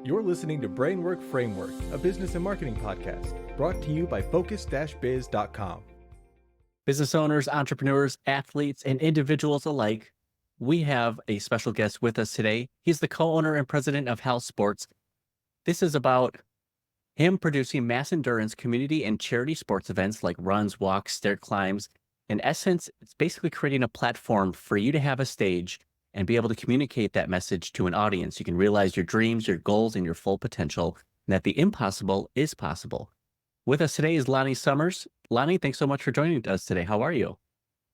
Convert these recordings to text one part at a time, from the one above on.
You're listening to Brainwork Framework, a business and marketing podcast, brought to you by focus-biz.com. Business owners, entrepreneurs, athletes, and individuals alike, we have a special guest with us today. He's the co-owner and president of House Sports. This is about him producing mass endurance community and charity sports events like runs, walks, stair climbs. In essence, it's basically creating a platform for you to have a stage and be able to communicate that message to an audience. You can realize your dreams, your goals, and your full potential, and that the impossible is possible. With us today is Lonnie Somers. Lonnie, thanks so much for joining us today. How are you?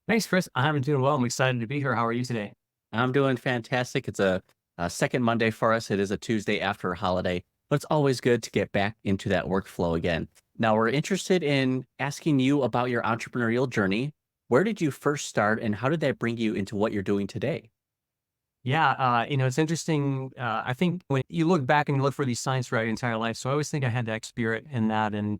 Thanks, Chris. I'm doing well. I'm excited to be here. How are you today? I'm doing fantastic. It's a second Monday for us. It is a Tuesday after a holiday, but it's always good to get back into that workflow again. Now, we're interested in asking you about your entrepreneurial journey. Where did you first start, and how did that bring you into what you're doing today? Yeah, it's interesting. I think when you look back and you look for these signs throughout your entire life, so I always think I had that spirit in that. And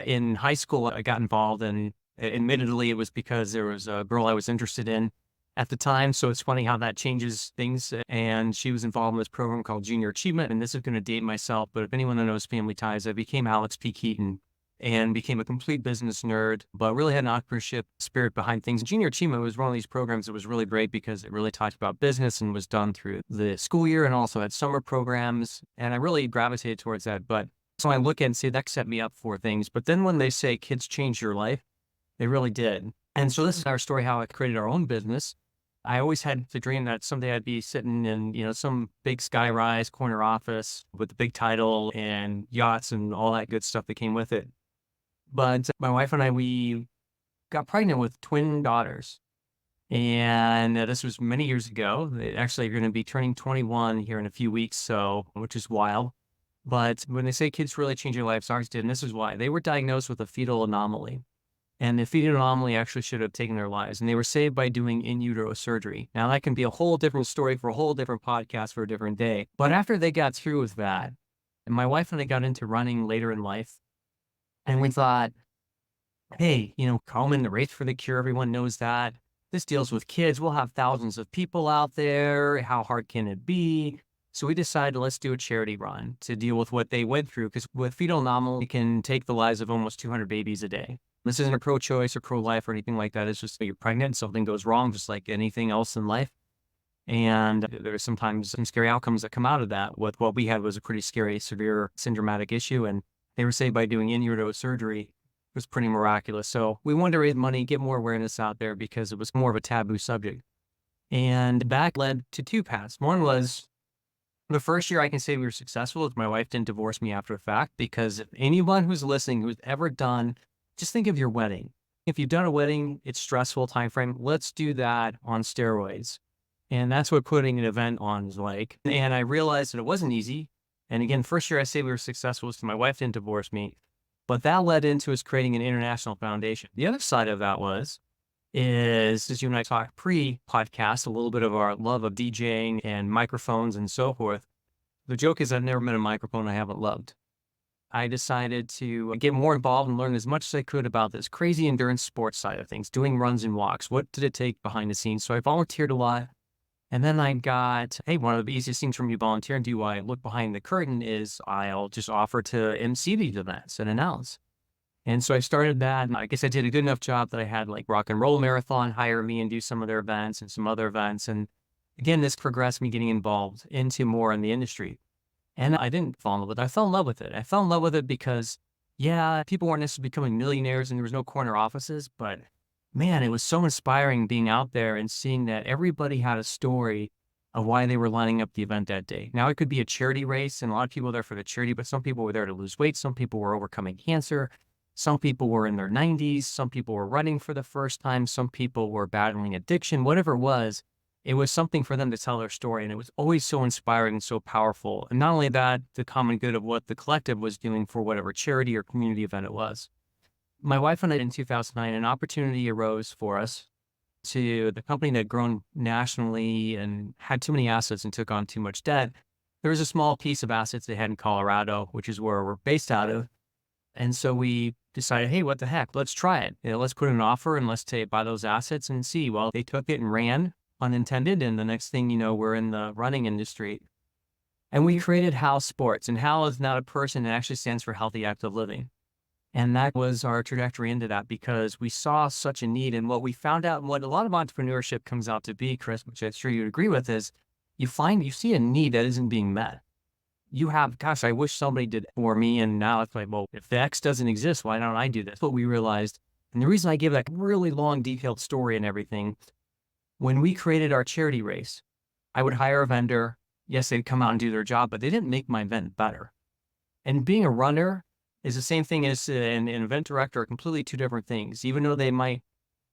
in high school, I got involved, and admittedly, it was because there was a girl I was interested in at the time. So it's funny how that changes things. And she was involved in this program called Junior Achievement. And this is going to date myself, but if anyone that knows Family Ties, I became Alex P. Keaton and became a complete business nerd, but really had an entrepreneurship spirit behind things. Junior Achievement was one of these programs that was really great because it really talked about business and was done through the school year and also had summer programs. And I really gravitated towards that. But so I look at and say that set me up for things. But then when they say kids change your life, they really did. And so this is our story, how I created our own business. I always had the dream that someday I'd be sitting in, some big skyrise corner office with a big title and yachts and all that good stuff that came with it. But my wife and I, we got pregnant with twin daughters. And this was many years ago. They actually are going to be turning 21 here in a few weeks, which is wild. But when they say kids really change your life, ours did. And this is why. They were diagnosed with a fetal anomaly. And the fetal anomaly actually should have taken their lives. And they were saved by doing in utero surgery. Now, that can be a whole different story for a whole different podcast for a different day. But after they got through with that, and my wife and I got into running later in life, and we thought, hey, Komen, the Race for the Cure, everyone knows that. This deals with kids. We'll have thousands of people out there. How hard can it be? So we decided, let's do a charity run to deal with what they went through. Because with fetal anomaly, it can take the lives of almost 200 babies a day. This isn't a pro-choice or pro-life or anything like that. It's just you're pregnant, something goes wrong, just like anything else in life. And there's sometimes some scary outcomes that come out of that. What we had was a pretty scary, severe syndromatic issue. And they were saved by doing in utero surgery. It was pretty miraculous. So we wanted to raise money, get more awareness out there because it was more of a taboo subject. And that led to two paths. One was the first year I can say we were successful is my wife didn't divorce me after the fact, because if anyone who's listening, who's ever done, just think of your wedding. If you've done a wedding, it's stressful time frame. Let's do that on steroids. And that's what putting an event on is like. And I realized that it wasn't easy. And again, first year I say we were successful is my wife didn't divorce me, but that led into us creating an international foundation. The other side of that is as you and I talked pre-podcast, a little bit of our love of DJing and microphones and so forth. The joke is I've never met a microphone I haven't loved. I decided to get more involved and learn as much as I could about this crazy endurance sports side of things, doing runs and walks. What did it take behind the scenes? So I volunteered a lot. And then I got, hey, one of the easiest things for me to volunteer and do while I look behind the curtain is I'll just offer to MC these events and announce. And so I started that. And I guess I did a good enough job that I had like Rock and Roll Marathon hire me and do some of their events and some other events. And again, this progressed me getting involved into more in the industry. And I didn't fall in love with it. I fell in love with it. I fell in love with it because, yeah, people weren't necessarily becoming millionaires and there was no corner offices, but man, it was so inspiring being out there and seeing that everybody had a story of why they were lining up the event that day. Now, it could be a charity race, and a lot of people were there for the charity, but some people were there to lose weight. Some people were overcoming cancer. Some people were in their 90s. Some people were running for the first time. Some people were battling addiction. Whatever it was something for them to tell their story. And it was always so inspiring and so powerful. And not only that, the common good of what the collective was doing for whatever charity or community event it was. My wife and I, in 2009, an opportunity arose for us to the company that had grown nationally and had too many assets and took on too much debt. There was a small piece of assets they had in Colorado, which is where we're based out of. And so we decided, hey, what the heck, let's try it. Let's put in an offer and let's buy those assets and see. Well, they took it and ran, unintended. And the next thing you know, we're in the running industry. And we created HAL Sports, and HAL is not a person, it actually stands for Healthy Active Living. And that was our trajectory into that because we saw such a need. And what we found out, and what a lot of entrepreneurship comes out to be, Chris, which I'm sure you'd agree with, is you see a need that isn't being met. You have, gosh, I wish somebody did it for me. And now it's like, well, if the X doesn't exist, why don't I do this? What we realized. And the reason I gave that really long, detailed story and everything, when we created our charity race, I would hire a vendor. Yes, they'd come out and do their job, but they didn't make my event better. And being a runner is the same thing as an event director, are completely two different things. Even though they might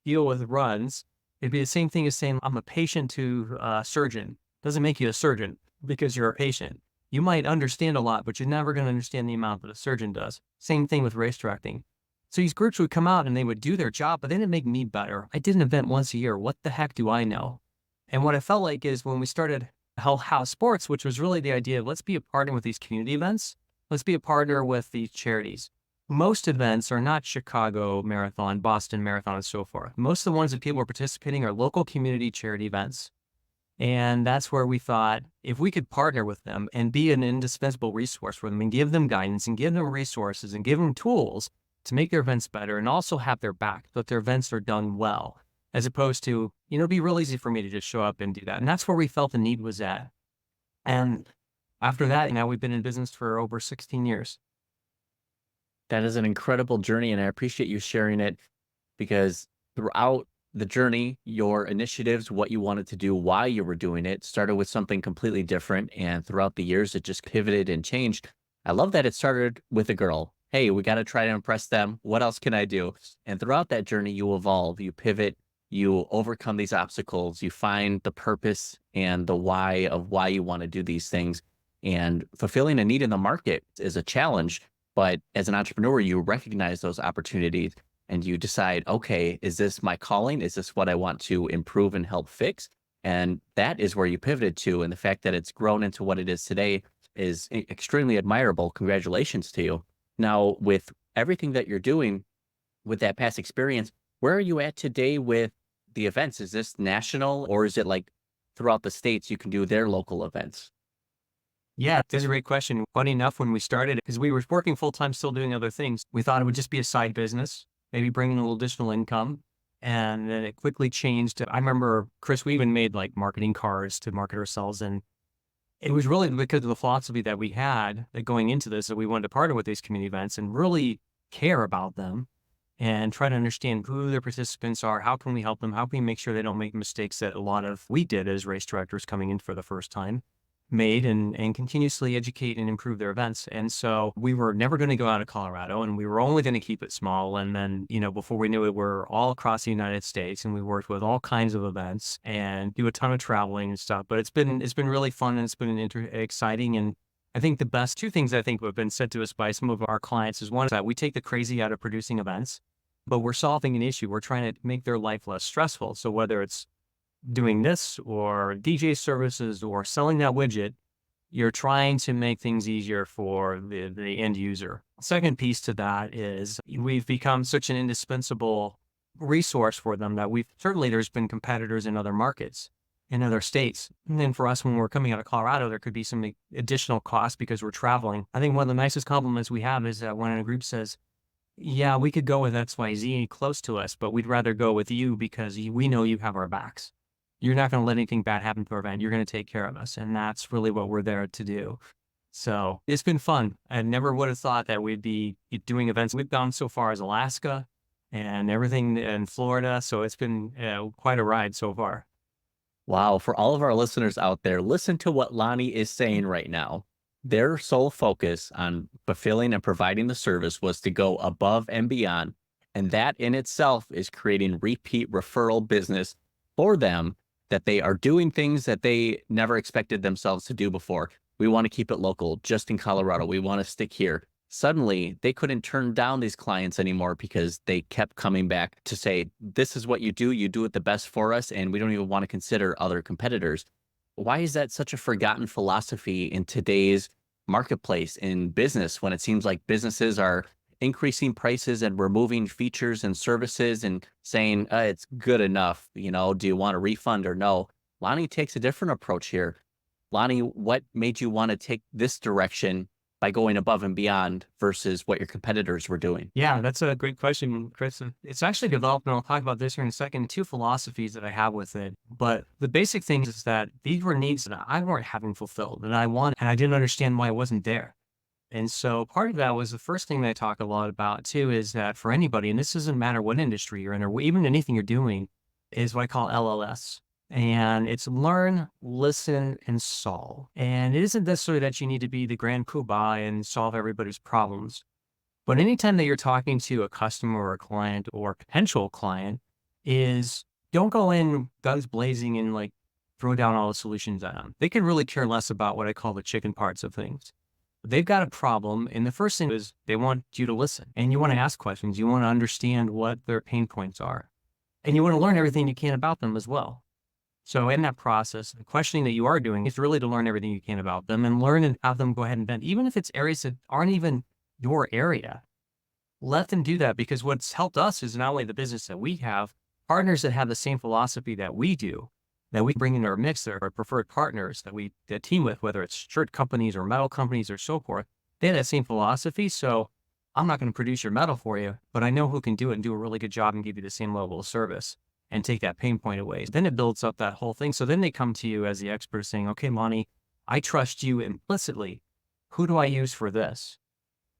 deal with runs, it'd be the same thing as saying, I'm a patient to a surgeon. Doesn't make you a surgeon because you're a patient. You might understand a lot, but you're never going to understand the amount that a surgeon does. Same thing with race directing. So these groups would come out and they would do their job, but they didn't make me better. I did an event once a year. What the heck do I know? And what I felt like is when we started HAL Sports, which was really the idea of let's be a partner with these community events. Let's be a partner with these charities. Most events are not Chicago Marathon, Boston Marathon, and so forth. Most of the ones that people are participating are local community charity events. And that's where we thought if we could partner with them and be an indispensable resource for them and give them guidance and give them resources and give them tools to make their events better and also have their back, so that their events are done well, as opposed to, it'd be real easy for me to just show up and do that. And that's where we felt the need was at. And after that, now we've been in business for over 16 years. That is an incredible journey, and I appreciate you sharing it because throughout the journey, your initiatives, what you wanted to do, why you were doing it, started with something completely different. And throughout the years, it just pivoted and changed. I love that it started with a girl. Hey, we got to try to impress them. What else can I do? And throughout that journey, you evolve, you pivot, you overcome these obstacles, you find the purpose and the why of why you want to do these things. And fulfilling a need in the market is a challenge. But as an entrepreneur, you recognize those opportunities and you decide, okay, is this my calling? Is this what I want to improve and help fix? And that is where you pivoted to. And the fact that it's grown into what it is today is extremely admirable. Congratulations to you. Now, with everything that you're doing with that past experience, where are you at today with the events? Is this national or is it like throughout the states you can do their local events? Yeah, that's a great question. Funny enough, when we started, because we were working full-time, still doing other things, we thought it would just be a side business, maybe bringing a little additional income. And then it quickly changed. I remember, Chris, we even made like marketing cards to market ourselves. And it was really because of the philosophy that we had that going into this, that we wanted to partner with these community events and really care about them and try to understand who their participants are. How can we help them? How can we make sure they don't make mistakes that a lot of we did as race directors coming in for the first time made, and continuously educate and improve their events. And so we were never going to go out of Colorado, and we were only going to keep it small. And then, before we knew it, we're all across the United States, and we worked with all kinds of events and do a ton of traveling and stuff. But it's been really fun, and it's been exciting. And I think the best two things I think have been said to us by some of our clients is one is that we take the crazy out of producing events, but we're solving an issue. We're trying to make their life less stressful. So whether it's doing this or DJ services or selling that widget, you're trying to make things easier for the end user. Second piece to that is we've become such an indispensable resource for them that there's been competitors in other markets, in other states. And then for us, when we're coming out of Colorado, there could be some additional costs because we're traveling. I think one of the nicest compliments we have is that when a group says, yeah, we could go with XYZ close to us, but we'd rather go with you because we know you have our backs. You're not going to let anything bad happen to our event. You're going to take care of us. And that's really what we're there to do. So it's been fun. I never would have thought that we'd be doing events. We've gone so far as Alaska and everything in Florida. So it's been quite a ride so far. Wow. For all of our listeners out there, listen to what Lonnie is saying right now. Their sole focus on fulfilling and providing the service was to go above and beyond. And that in itself is creating repeat referral business for them, that they are doing things that they never expected themselves to do before. We want to keep it local, just in Colorado. We want to stick here. Suddenly, they couldn't turn down these clients anymore because they kept coming back to say, this is what you do it the best for us, and we don't even want to consider other competitors. Why is that such a forgotten philosophy in today's marketplace in business when it seems like businesses are increasing prices and removing features and services and saying, it's good enough, do you want a refund or no? Lonnie takes a different approach here. Lonnie, what made you want to take this direction by going above and beyond versus what your competitors were doing? Yeah, that's a great question, Chris. And it's actually developed, and I'll talk about this here in a second, two philosophies that I have with it. But the basic thing is that these were needs that I weren't having fulfilled, and I didn't understand why it wasn't there. And so part of that was the first thing that I talk a lot about too, is that for anybody, and this doesn't matter what industry you're in or even anything you're doing, is what I call LLS. And it's learn, listen, and solve. And it isn't necessarily that you need to be the grand poobah and solve everybody's problems. But anytime that you're talking to a customer or a client or potential client, is don't go in guns blazing and like throw down all the solutions at them. They can really care less about what I call the chicken parts of things. They've got a problem, and the first thing is they want you to listen, and you want to ask questions. You want to understand what their pain points are, and you want to learn everything you can about them as well. So in that process, the questioning that you are doing is really to learn everything you can about them and learn and have them go ahead and vent, even if it's areas that aren't even your area. Let them do that, because what's helped us is not only the business that we have, partners that have the same philosophy that we do, that we bring into our mix, that are preferred partners that team with, whether it's shirt companies or metal companies or so forth. They have that same philosophy. So I'm not going to produce your metal for you, but I know who can do it and do a really good job and give you the same level of service and take that pain point away. Then it builds up that whole thing. So then they come to you as the expert saying, okay, Lonnie, I trust you implicitly. Who do I use for this?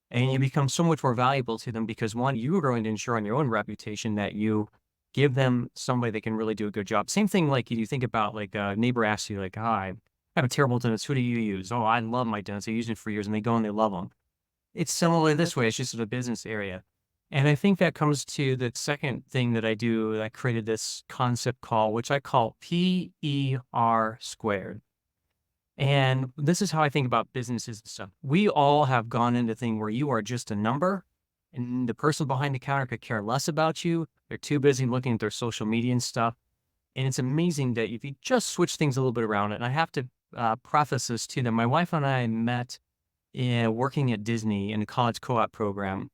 And you become so much more valuable to them because, one, you are going to ensure on your own reputation that you give them somebody that can really do a good job. Same thing like you think about like a neighbor asks you like, hi, I have a terrible dentist. Who do you use? Oh, I love my dentist. I use it for years, and they go and they love them. It's similar this way. It's just in a business area. And I think that comes to the second thing that I do. I created this concept call, which I call PER squared. And this is how I think about businesses and stuff. We all have gone into thing where you are just a number, and the person behind the counter could care less about you. They're too busy looking at their social media and stuff. And it's amazing that if you just switch things a little bit around, and I have to preface this to them. My wife and I met working at Disney in a college co-op program.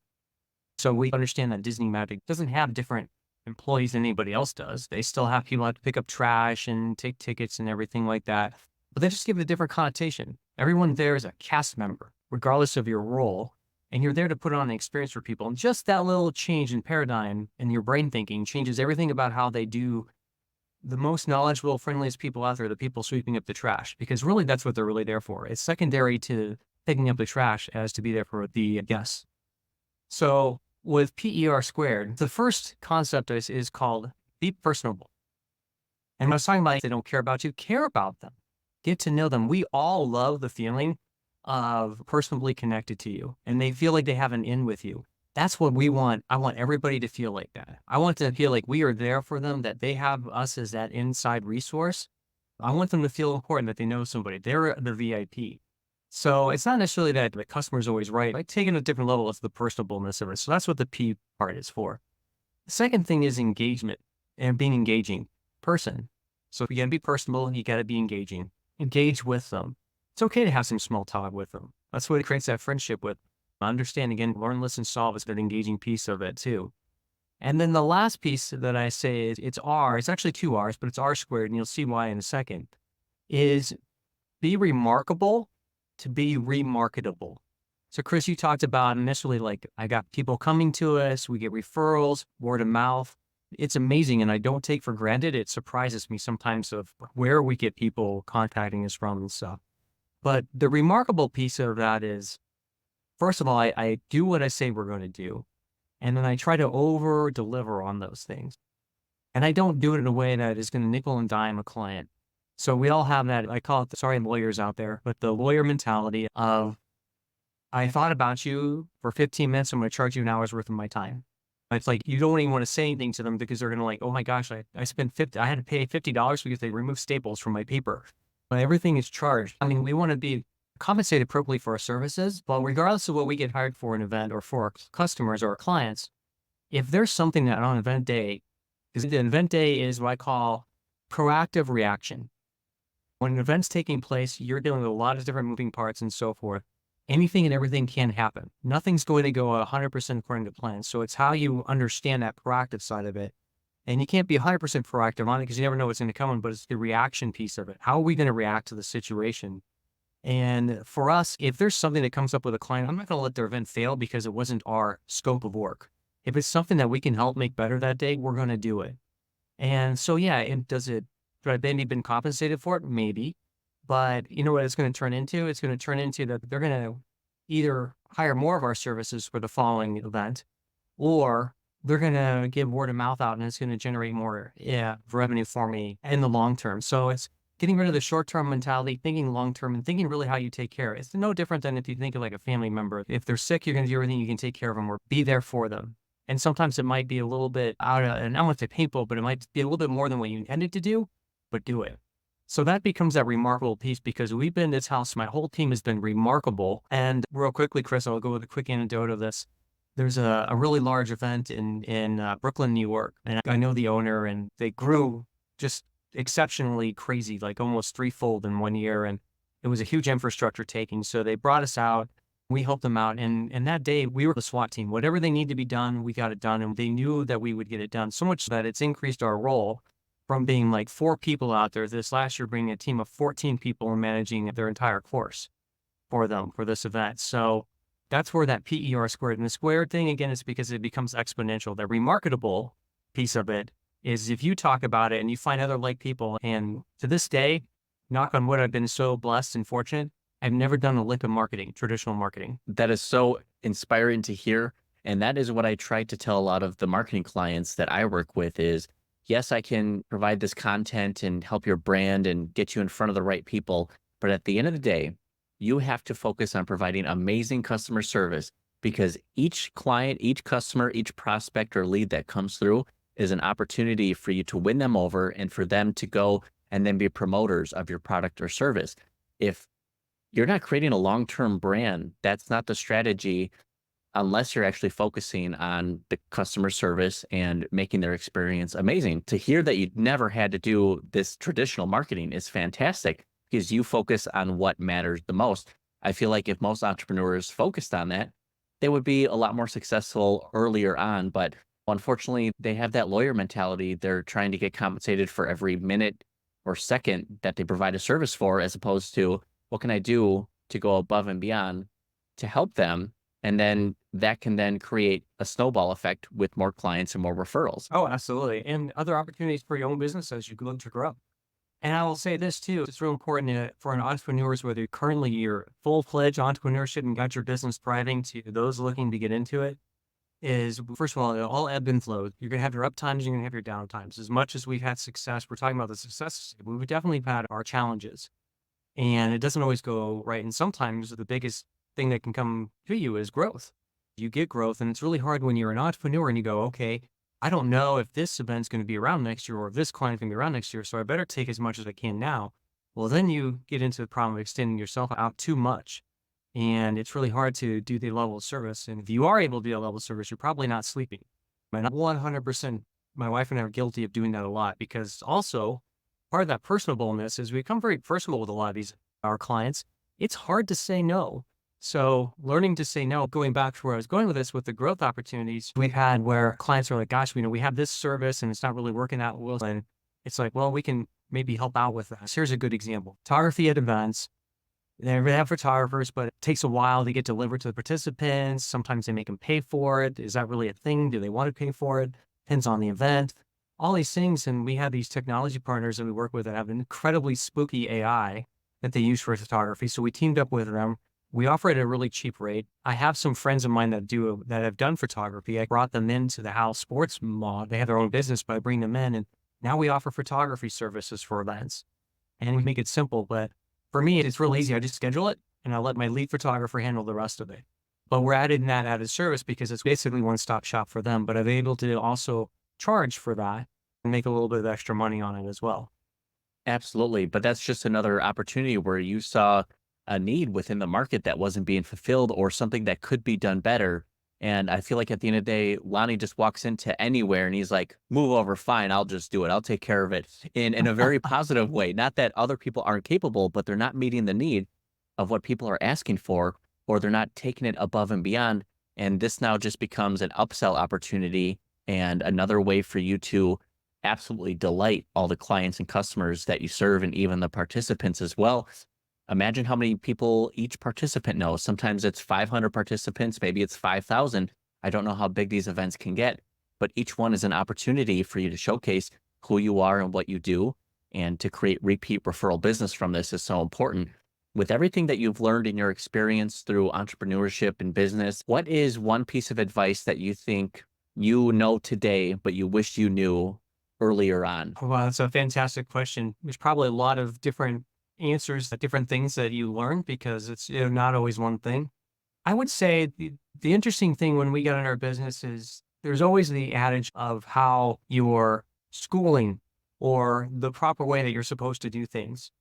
So we understand that Disney Magic doesn't have different employees than anybody else does. They still have people have to pick up trash and take tickets and everything like that. But they just give it a different connotation. Everyone there is a cast member, regardless of your role. And you're there to put on an experience for people. And just that little change in paradigm in your brain thinking changes everything about how they do the most knowledgeable, friendliest people out there, the people sweeping up the trash. Because really, that's what they're really there for. It's secondary to picking up the trash as to be there for the guests. So with PER squared, the first concept is called be personable. And when I was talking about they don't care about you, care about them. Get to know them. We all love the feeling of personally connected to you, and they feel like they have an in with you. That's what we want. I want everybody to feel like that. I want to feel like we are there for them, that they have us as that inside resource. I want them to feel important, that they know somebody. They're the VIP. So it's not necessarily that the customer is always right. I take it a different level of the personableness of it. So that's what the P part is for. The second thing is engagement and being engaging person. So if you got to be personable and you got to be engaging, engage with them. It's okay to have some small talk with them. That's what it creates that friendship with. Understand, again, learn, listen, solve is that engaging piece of it too. And then the last piece that I say is it's R. It's actually two R's, but it's R squared, and you'll see why in a second, is be remarkable to be remarketable. So Chris, you talked about initially, like I got people coming to us, we get referrals, word of mouth. It's amazing, and I don't take for granted. It surprises me sometimes of where we get people contacting us from and stuff. But the remarkable piece of that is, first of all, I do what I say we're going to do. And then I try to over deliver on those things. And I don't do it in a way that is going to nickel and dime a client. So we all have that, I call it, sorry, lawyers out there, but the lawyer mentality of, I thought about you for 15 minutes. I'm going to charge you an hour's worth of my time. It's like, you don't even want to say anything to them because they're going to like, oh my gosh, I spent I had to pay $50 because they removed staples from my paper. But everything is charged. I mean, we want to be compensated appropriately for our services, but regardless of what we get hired for an event or for our customers or our clients, if there's something that on event day, because the event day is what I call proactive reaction. When an event's taking place, you're dealing with a lot of different moving parts and so forth. Anything and everything can happen. Nothing's going to go 100% according to plan. So it's how you understand that proactive side of it. And you can't be 100% proactive on it because you never know what's going to come on, but it's the reaction piece of it. How are we going to react to the situation? And for us, if there's something that comes up with a client, I'm not going to let their event fail because it wasn't our scope of work. If it's something that we can help make better that day, we're going to do it. And so, yeah, do I maybe been compensated for it? Maybe. But you know what it's going to turn into? It's going to turn into that they're going to either hire more of our services for the following event, or they're going to get word of mouth out and it's going to generate more revenue for me in the long term. So it's getting rid of the short-term mentality, thinking long-term, and thinking really how you take care. It's no different than if you think of like a family member. If they're sick, you're going to do everything you can take care of them or be there for them. And sometimes it might be a little bit and I don't want to say painful, but it might be a little bit more than what you intended to do, but do it. So that becomes that remarkable piece because we've been in this house. My whole team has been remarkable. And real quickly, Chris, I'll go with a quick anecdote of this. There's a really large event in Brooklyn, New York, and I know the owner, and they grew just exceptionally crazy, like almost threefold in 1 year, and it was a huge infrastructure taking. So they brought us out, we helped them out, and that day we were the SWAT team. Whatever they need to be done, we got it done, and they knew that we would get it done. So much that it's increased our role from being like 4 people out there this last year, bringing a team of 14 people and managing their entire course for them for this event. So that's where that PER squared. And the squared thing, again, is because it becomes exponential. The remarkable piece of it is if you talk about it and you find other like people. And to this day, knock on wood, I've been so blessed and fortunate. I've never done a lick of marketing, traditional marketing. That is so inspiring to hear. And that is what I try to tell a lot of the marketing clients that I work with is, yes, I can provide this content and help your brand and get you in front of the right people. But at the end of the day, you have to focus on providing amazing customer service because each client, each customer, each prospect or lead that comes through is an opportunity for you to win them over and for them to go and then be promoters of your product or service. If you're not creating a long-term brand, that's not the strategy unless you're actually focusing on the customer service and making their experience amazing. To hear that you never had to do this traditional marketing is fantastic because you focus on what matters the most. I feel like if most entrepreneurs focused on that, they would be a lot more successful earlier on. But unfortunately, they have that lawyer mentality. They're trying to get compensated for every minute or second that they provide a service for, as opposed to what can I do to go above and beyond to help them? And then that can then create a snowball effect with more clients and more referrals. Oh, absolutely. And other opportunities for your own business as you look to grow. And I will say this too, it's real important for an entrepreneurs, whether currently you're full-fledged entrepreneurship and got your business thriving to those looking to get into it, is first of all, it'll all ebb and flow. You're going to have your up times, you're going to have your down times. As much as we've had success, we're talking about the successes, we've definitely had our challenges. And it doesn't always go right. And sometimes the biggest thing that can come to you is growth. You get growth, and it's really hard when you're an entrepreneur and you go, okay, I don't know if this event's going to be around next year or if this client's going to be around next year, so I better take as much as I can now. Well, then you get into the problem of extending yourself out too much. And it's really hard to do the level of service. And if you are able to do a level of service, you're probably not sleeping. And 100%, my wife and I are guilty of doing that a lot because also part of that personableness is we become very personable with a lot of our clients. It's hard to say no. So learning to say no, going back to where I was going with this, with the growth opportunities we've had where clients are like, gosh, we have this service and it's not really working out well. And it's like, well, we can maybe help out with that. So here's a good example. Photography at events. They have photographers, but it takes a while to get delivered to the participants. Sometimes they make them pay for it. Is that really a thing? Do they want to pay for it? Depends on the event. All these things. And we have these technology partners that we work with that have incredibly spooky AI that they use for photography. So we teamed up with them. We offer it at a really cheap rate. I have some friends of mine that have done photography. I brought them into the House Sports Mod. They have their own business, but I bring them in, and now we offer photography services for events. And we make it simple, but for me, it's real easy. I just schedule it, and I let my lead photographer handle the rest of it. But we're adding that added service because it's basically one-stop shop for them, but I'm able to also charge for that and make a little bit of extra money on it as well. Absolutely. But that's just another opportunity where you saw a need within the market that wasn't being fulfilled or something that could be done better. And I feel like at the end of the day, Lonnie just walks into anywhere and he's like, move over, fine, I'll just do it. I'll take care of it in a very positive way. Not that other people aren't capable, but they're not meeting the need of what people are asking for, or they're not taking it above and beyond. And this now just becomes an upsell opportunity and another way for you to absolutely delight all the clients and customers that you serve and even the participants as well. Imagine how many people each participant knows. Sometimes it's 500 participants, maybe it's 5,000. I don't know how big these events can get, but each one is an opportunity for you to showcase who you are and what you do. And to create repeat referral business from this is so important. With everything that you've learned in your experience through entrepreneurship and business, what is one piece of advice that you think you know today, but you wish you knew earlier on? Well, that's a fantastic question. There's probably a lot of different answers, different things that you learn because it's not always one thing. I would say the interesting thing when we got in our business is there's always the adage of how your schooling or the proper way that you're supposed to do things.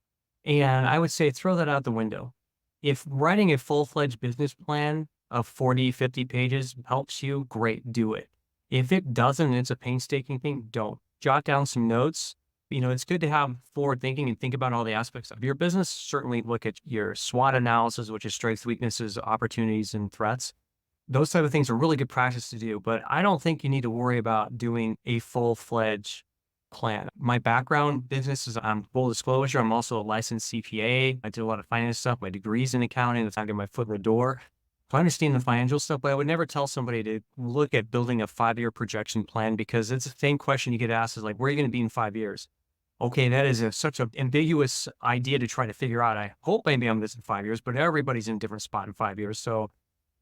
And I would say throw that out the window. If writing a full-fledged business plan of 40, 50 pages helps you, great, do it. If it doesn't, it's a painstaking thing, don't. Jot down some notes. It's good to have forward thinking and think about all the aspects of your business. Certainly look at your SWOT analysis, which is strengths, weaknesses, opportunities, and threats. Those type of things are really good practice to do, but I don't think you need to worry about doing a full-fledged plan. My background business is on full disclosure. I'm also a licensed CPA. I did a lot of finance stuff. My degree's in accounting. That's how I get my foot in the door. So I understand the financial stuff, but I would never tell somebody to look at building a 5-year projection plan because it's the same question you get asked is like, where are you going to be in 5 years? Okay, that is such an ambiguous idea to try to figure out. I hope maybe I'm this in 5 years, but everybody's in a different spot in 5 years. So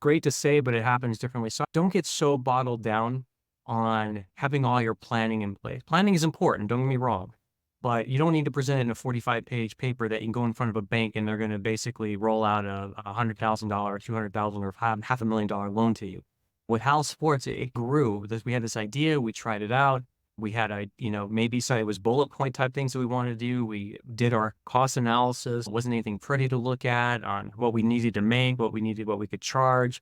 great to say, but it happens differently. So don't get so boggled down on having all your planning in place. Planning is important, don't get me wrong, but you don't need to present it in a 45-page paper that you can go in front of a bank and they're going to basically roll out a $100,000, $200,000, or $500,000 loan to you. With House Sports, it grew. We had this idea, we tried it out. We had maybe it was bullet point type things that we wanted to do. We did our cost analysis. It wasn't anything pretty to look at on what we needed to make, what we could charge.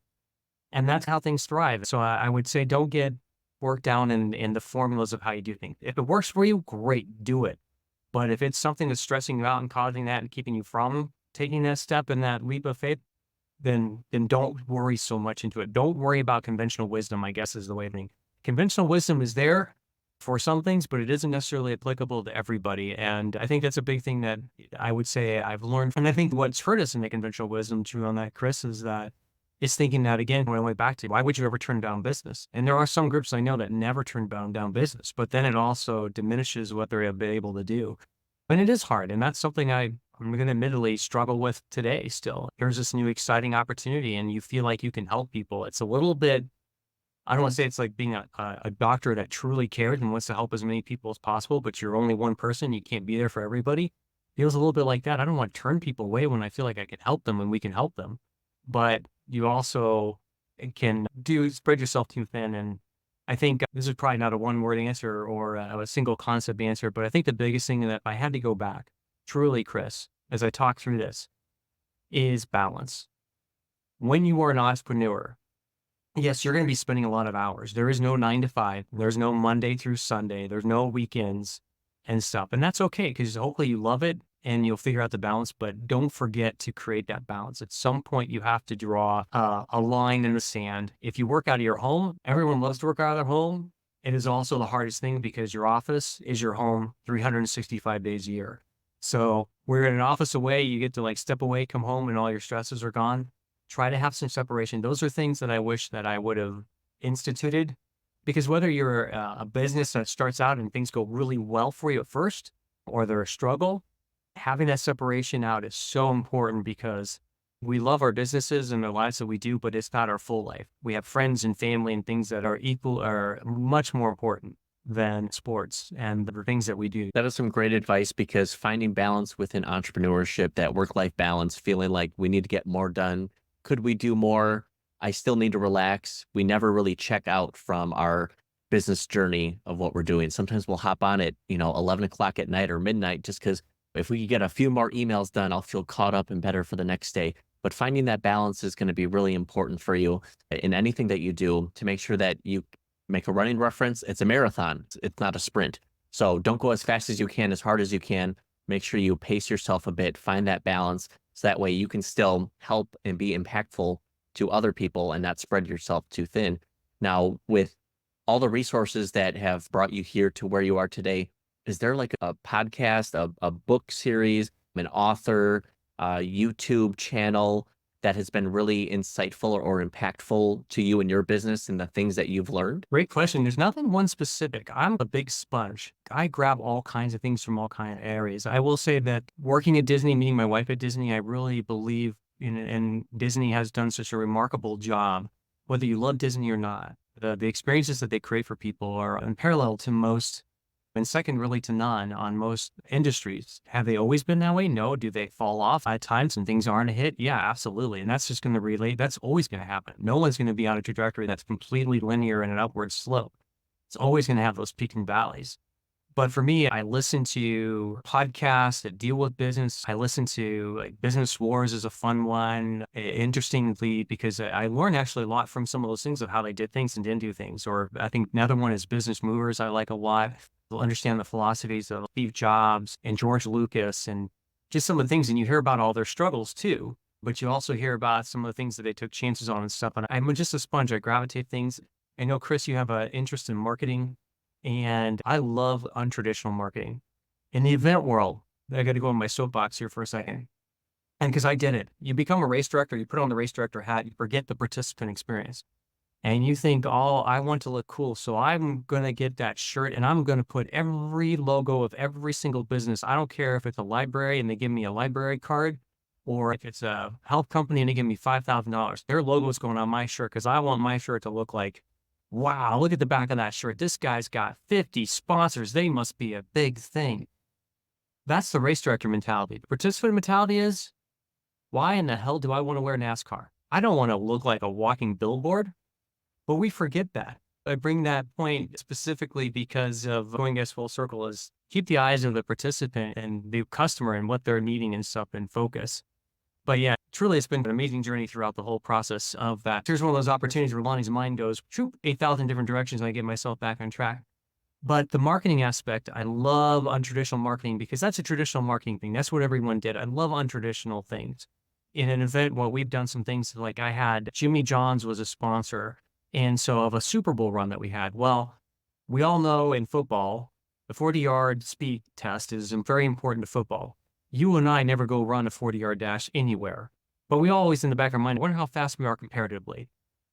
And that's how things thrive. So I would say don't get worked down in the formulas of how you do things. If it works for you, great, do it. But if it's something that's stressing you out and causing that and keeping you from taking that step and that leap of faith, then don't worry so much into it. Don't worry about conventional wisdom, I guess is the way to think. Conventional wisdom is there for some things, but it isn't necessarily applicable to everybody. And I think that's a big thing that I would say I've learned. And I think what's hurt us in the conventional wisdom, true on that, Chris, is that it's thinking that, again, when I went back to, why would you ever turn down business? And there are some groups I know that never turn down business, but then it also diminishes what they're able to do. And it is hard. And that's something I'm going to admittedly struggle with today still. Here's this new exciting opportunity and you feel like you can help people. It's a little bit, I don't want to say it's like being a doctor that truly cares and wants to help as many people as possible, but you're only one person. You can't be there for everybody. Feels a little bit like that. I don't want to turn people away when I feel like I can help them and we can help them. But you also can spread yourself too thin. And I think this is probably not a one-word answer or a single concept answer, but I think the biggest thing that if I had to go back, truly, Chris, as I talk through this, is balance. When you are an entrepreneur, yes, you're going to be spending a lot of hours. There is no 9 to 5. There's no Monday through Sunday. There's no weekends and stuff. And that's okay because hopefully you love it and you'll figure out the balance, but don't forget to create that balance. At some point, you have to draw a line in the sand. If you work out of your home, everyone loves to work out of their home. It is also the hardest thing because your office is your home 365 days a year. So we're in an office away. You get to step away, come home, and all your stresses are gone. Try to have some separation. Those are things that I wish that I would have instituted because whether you're a business that starts out and things go really well for you at first or they're a struggle, having that separation out is so important because we love our businesses and the lives that we do, but it's not our full life. We have friends and family and things that are much more important than sports and the things that we do. That is some great advice because finding balance within entrepreneurship, that work-life balance, feeling like we need to get more done. Could we do more? I still need to relax. We never really check out from our business journey of what we're doing. Sometimes we'll hop on at 11 o'clock at night or midnight just because if we could get a few more emails done, I'll feel caught up and better for the next day. But finding that balance is going to be really important for you in anything that you do to make sure that you make a running reference. It's a marathon. It's not a sprint. So don't go as fast as you can, as hard as you can. Make sure you pace yourself a bit, find that balance. So that way you can still help and be impactful to other people and not spread yourself too thin. Now, with all the resources that have brought you here to where you are today, is there like a podcast, a book series, an author, a YouTube channel that has been really insightful or impactful to you and your business and the things that you've learned? Great question. There's nothing one specific. I'm a big sponge. I grab all kinds of things from all kinds of areas. I will say that working at Disney, meeting my wife at Disney, I really believe in it. And Disney has done such a remarkable job, whether you love Disney or not. The experiences that they create for people are unparalleled to most, and second really to none on most industries. Have they always been that way? No. Do they fall off at times and things aren't a hit? Yeah, absolutely. And that's just going to relate. That's always going to happen. No one's going to be on a trajectory that's completely linear and an upward slope. It's always going to have those peaks and valleys. But for me, I listen to podcasts that deal with business. I listen to like Business Wars is a fun one. Interestingly, because I learned actually a lot from some of those things of how they did things and didn't do things. Or I think another one is Business Movers I like a lot. They'll understand the philosophies of Steve Jobs and George Lucas and just some of the things. And you hear about all their struggles too, but you also hear about some of the things that they took chances on and stuff. And I'm just a sponge. I gravitate things. I know, Chris, you have an interest in marketing, and I love untraditional marketing. In the event world, I got to go on my soapbox here for a second. And because I did it, you become a race director, you put on the race director hat, you forget the participant experience. And you think, oh, I want to look cool, so I'm going to get that shirt and I'm going to put every logo of every single business. I don't care if it's a library and they give me a library card, or if it's a health company and they give me $5,000. Their logo is going on my shirt because I want my shirt to look like, wow, look at the back of that shirt. This guy's got 50 sponsors. They must be a big thing. That's the race director mentality. The participant mentality is, why in the hell do I want to wear NASCAR? I don't want to look like a walking billboard. But we forget that. I bring that point specifically because of going as full circle is keep the eyes of the participant and the customer and what they're needing and stuff in focus. But yeah, truly it's been an amazing journey throughout the whole process of that. Here's one of those opportunities where Lonnie's mind goes, 8,000 different directions and I get myself back on track. But the marketing aspect, I love untraditional marketing because that's a traditional marketing thing. That's what everyone did. I love untraditional things. In an event, well, we've done some things like I had Jimmy John's was a sponsor. And so of a Super Bowl run that we had, well, we all know in football, the 40-yard speed test is very important to football. You and I never go run a 40-yard dash anywhere, but we always in the back of our mind wonder how fast we are comparatively.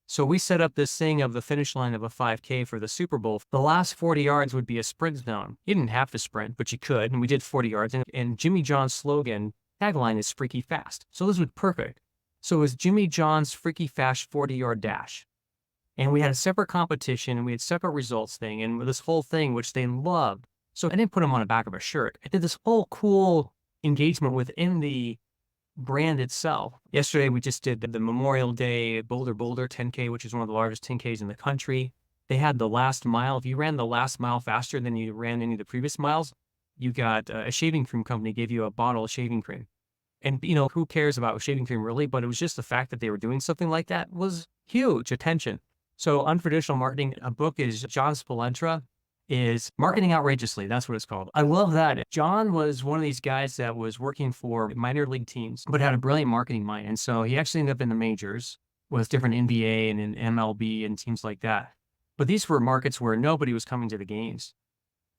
So we set up this thing of the finish line of a 5K for the Super Bowl. The last 40 yards would be a sprint zone. You didn't have to sprint, but you could, and we did 40 yards. And Jimmy John's slogan, tagline is freaky fast. So this was perfect. So it was Jimmy John's freaky fast 40-yard dash. And we had a separate competition and we had separate results thing and this whole thing, which they loved. So I didn't put them on the back of a shirt. I did this whole cool engagement within the brand itself. Yesterday, we just did the Memorial Day Boulder 10K, which is one of the largest 10Ks in the country. They had the last mile. If you ran the last mile faster than you ran any of the previous miles, you got a shaving cream company gave you a bottle of shaving cream. And, who cares about shaving cream really? But it was just the fact that they were doing something like that was huge attention. So untraditional marketing, a book is John Spolentra, is Marketing Outrageously. That's what it's called. I love that. John was one of these guys that was working for minor league teams, but had a brilliant marketing mind. And so he actually ended up in the majors with different NBA and in MLB and teams like that. But these were markets where nobody was coming to the games.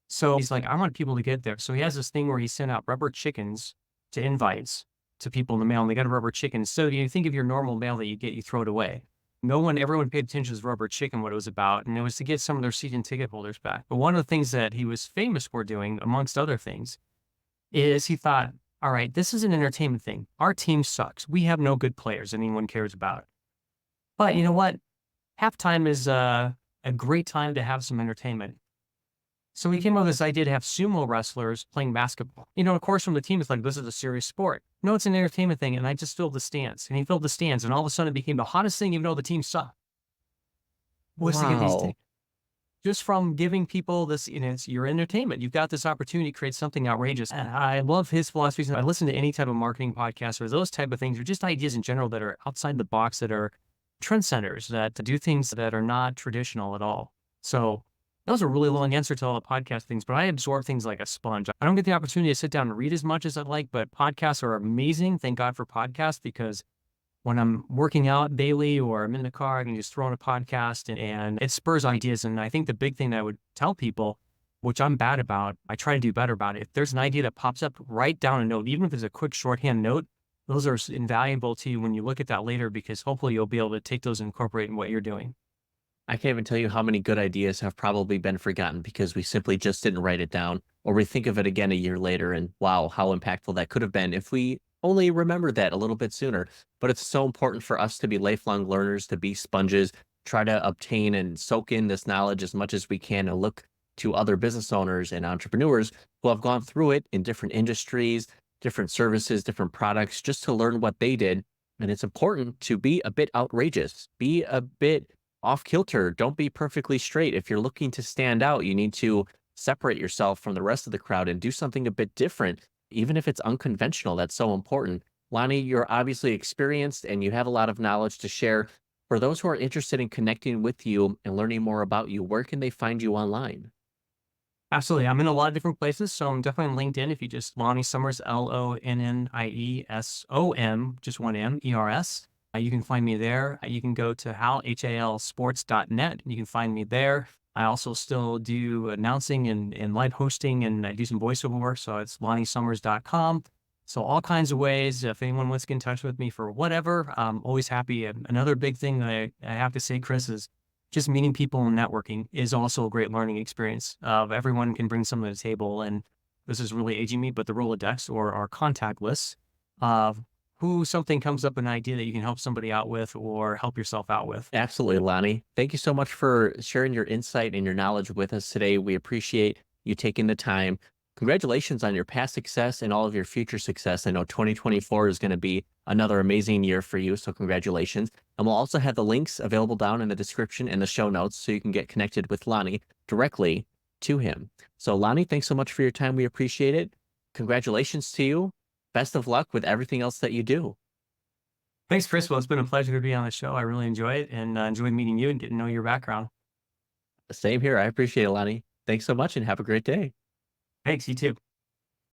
So he's like, I want people to get there. So he has this thing where he sent out rubber chickens to invites to people in the mail, and they got a rubber chicken. So you think of your normal mail that you get, you throw it away. Everyone paid attention to this rubber chicken, what it was about, and it was to get some of their season ticket holders back. But one of the things that he was famous for doing, amongst other things, is he thought, all right, this is an entertainment thing. Our team sucks. We have no good players anyone cares about. But you know what? Halftime is a great time to have some entertainment. So he came up with this idea to have sumo wrestlers playing basketball. Of course, from the team, it's like, this is a serious sport. No, it's an entertainment thing. And I just filled the stands. And he filled the stands. And all of a sudden, it became the hottest thing, even though the team sucked. Was to get these things. Just from giving people this, it's your entertainment. You've got this opportunity to create something outrageous. And I love his philosophies. I listen to any type of marketing podcast or those type of things, or just ideas in general that are outside the box, that are trendsetters, that do things that are not traditional at all. So that was a really long answer to all the podcast things, but I absorb things like a sponge. I don't get the opportunity to sit down and read as much as I'd like, but podcasts are amazing. Thank God for podcasts, because when I'm working out daily or I'm in the car, I can just throw on a podcast and it spurs ideas. And I think the big thing that I would tell people, which I'm bad about, I try to do better about it. If there's an idea that pops up, write down a note, even if it's a quick shorthand note. Those are invaluable to you when you look at that later, because hopefully you'll be able to take those and incorporate in what you're doing. I can't even tell you how many good ideas have probably been forgotten because we simply just didn't write it down, or we think of it again a year later and wow, how impactful that could have been if we only remembered that a little bit sooner. But it's so important for us to be lifelong learners, to be sponges, try to obtain and soak in this knowledge as much as we can and look to other business owners and entrepreneurs who have gone through it in different industries, different services, different products, just to learn what they did. And it's important to be a bit outrageous, be a bit off kilter. Don't be perfectly straight. If you're looking to stand out, you need to separate yourself from the rest of the crowd and do something a bit different, even if it's unconventional. That's so important. Lonnie, you're obviously experienced and you have a lot of knowledge to share. For those who are interested in connecting with you and learning more about you, where can they find you online? Absolutely. I'm in a lot of different places. So I'm definitely on LinkedIn. If you just Lonnie Somers, LONNIESOM, just one M, ERS. You can find me there. You can go to halsports.net. You can find me there. I also still do announcing and live hosting, and I do some voiceover work. So it's lonniesummers.com. So all kinds of ways. If anyone wants to get in touch with me for whatever, I'm always happy. And another big thing that I have to say, Chris, is just meeting people and networking is also a great learning experience. Everyone can bring something to the table. And this is really aging me, but the Rolodex or our contact list of who something comes up, an idea that you can help somebody out with or help yourself out with. Absolutely, Lonnie. Thank you so much for sharing your insight and your knowledge with us today. We appreciate you taking the time. Congratulations on your past success and all of your future success. I know 2024 is going to be another amazing year for you, so congratulations. And we'll also have the links available down in the description and the show notes so you can get connected with Lonnie directly to him. So Lonnie, thanks so much for your time. We appreciate it. Congratulations to you. Best of luck with everything else that you do. Thanks, Chris. Well, it's been a pleasure to be on the show. I really enjoy it and enjoyed meeting you and getting to know your background. Same here. I appreciate it, Lonnie. Thanks so much and have a great day. Thanks. You too.